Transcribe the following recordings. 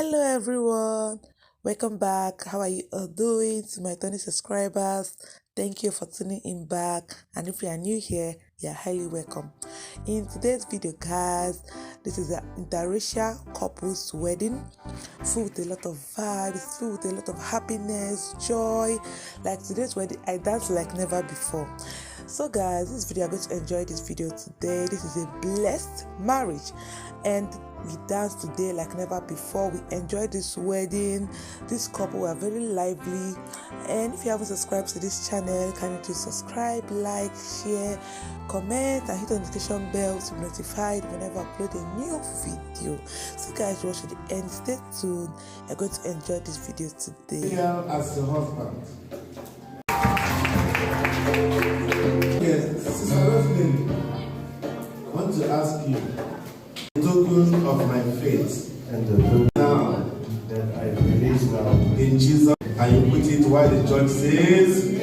Hello everyone, welcome back. How are you all doing? To my 20 subscribers, thank you for tuning in back, and if you are new here, you are highly welcome. In today's video guys, this is an interracial couples wedding, full with a lot of vibes, full with a lot of happiness, joy. Like today's wedding, I danced like never before. So guys, this video, I'm going to enjoy this video today. This is a blessed marriage and we danced today like never before. We enjoyed this wedding. This couple were very lively, and if you haven't subscribed to this channel, can you please subscribe, like, share, comment, and hit the notification bell to be notified whenever I upload a new video. So guys, watch to the end, stay tuned. You're going to enjoy this video today. Here as the husband. Yes, Sister Lovely, I want to ask you the token of my faith and the token now that I release now in Jesus, and you put it while the church says,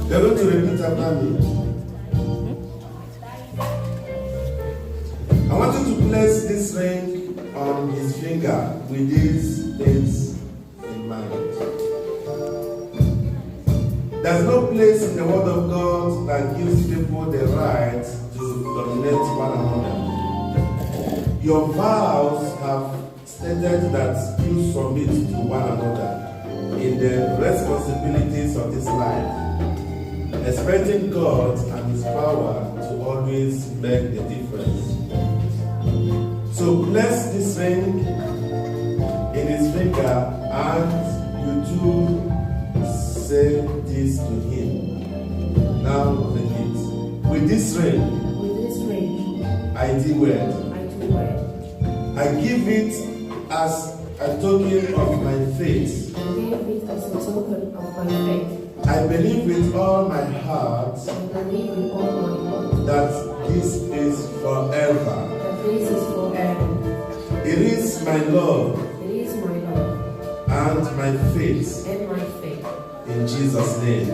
they're going to repeat after me. I want you to place this ring on his finger with these things in mind. There's no place in the Word of God that gives people the right to dominate one another. Your vows have stated that you submit to one another in the responsibilities of this life, expecting God and His power to always make the difference. So place this ring in his finger and you two say this to him. Now repeat. With this ring, I do wed. I give it as a token of my faith. I believe with all my heart that this is forever. It is my love and my faith. In Jesus' name.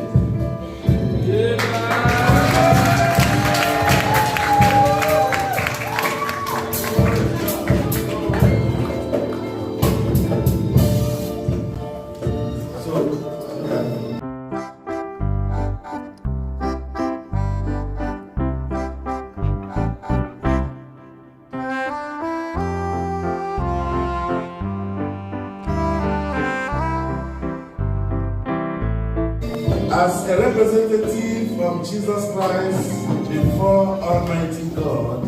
As a representative of Jesus Christ before Almighty God,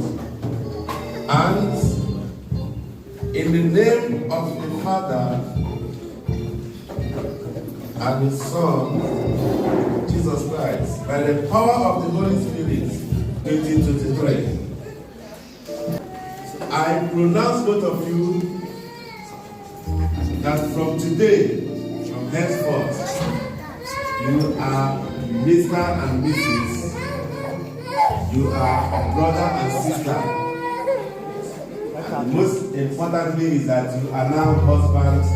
and in the name of the Father and His Son, Jesus Christ, by the power of the Holy Spirit, 2023, I pronounce both of you that from today, from henceforth, you are Mr. and Mrs. You are brother and sister. And most importantly is that you are now husband and wife.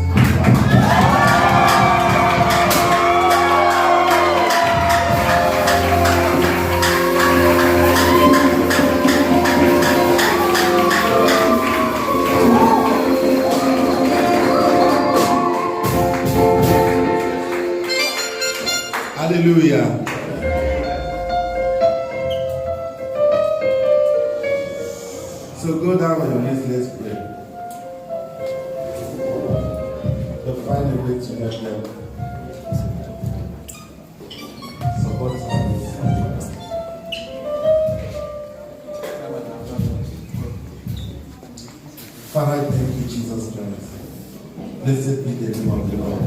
Hallelujah. So go down on your knees, let's pray. But find a way to help them. Support us. Father, I thank you, Jesus Christ. Blessed be the name of the Lord.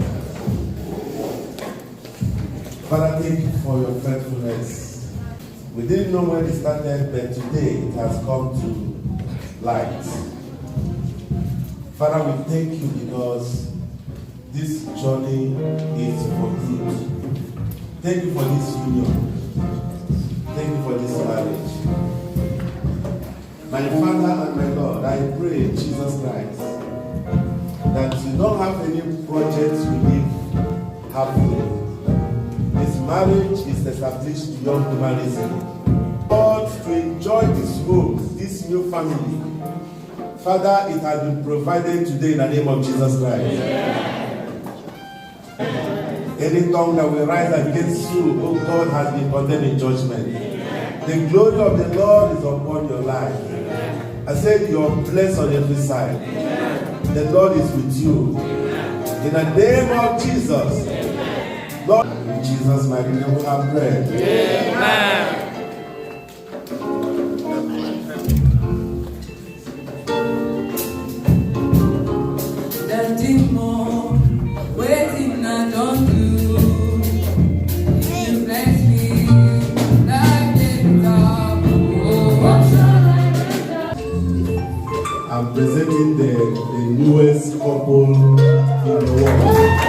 Father, thank you for your faithfulness. We didn't know when it started, but today it has come to light. Father, we thank you because this journey is for good. Thank you for this union. Thank you for this marriage. My Father and my Lord, I pray, Jesus Christ, that you don't have any projects you live happily. This marriage is established beyond humanism. God, to enjoy this home, this new family, Father, it has been provided today in the name of Jesus Christ. Any tongue that will rise against you, oh God, has been condemned in judgment. The glory of the Lord is upon your life. I said you are blessed on every side. The Lord is with you. In the name of Jesus. Lord, in Jesus' mighty name we have prayed. Amen. Waiting I don't do. You bless me like I'm presenting the newest couple in the world.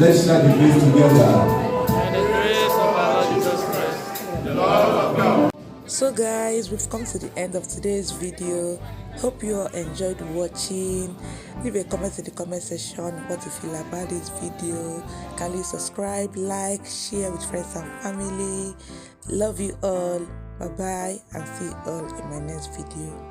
Let's share the grace together. And the grace of our Lord Jesus Christ, the love of God. So guys, we've come to the end of today's video. Hope you all enjoyed watching. Leave a comment in the comment section what you feel about this video. Kindly subscribe, like, share with friends and family. Love you all. Bye bye, and see you all in my next video.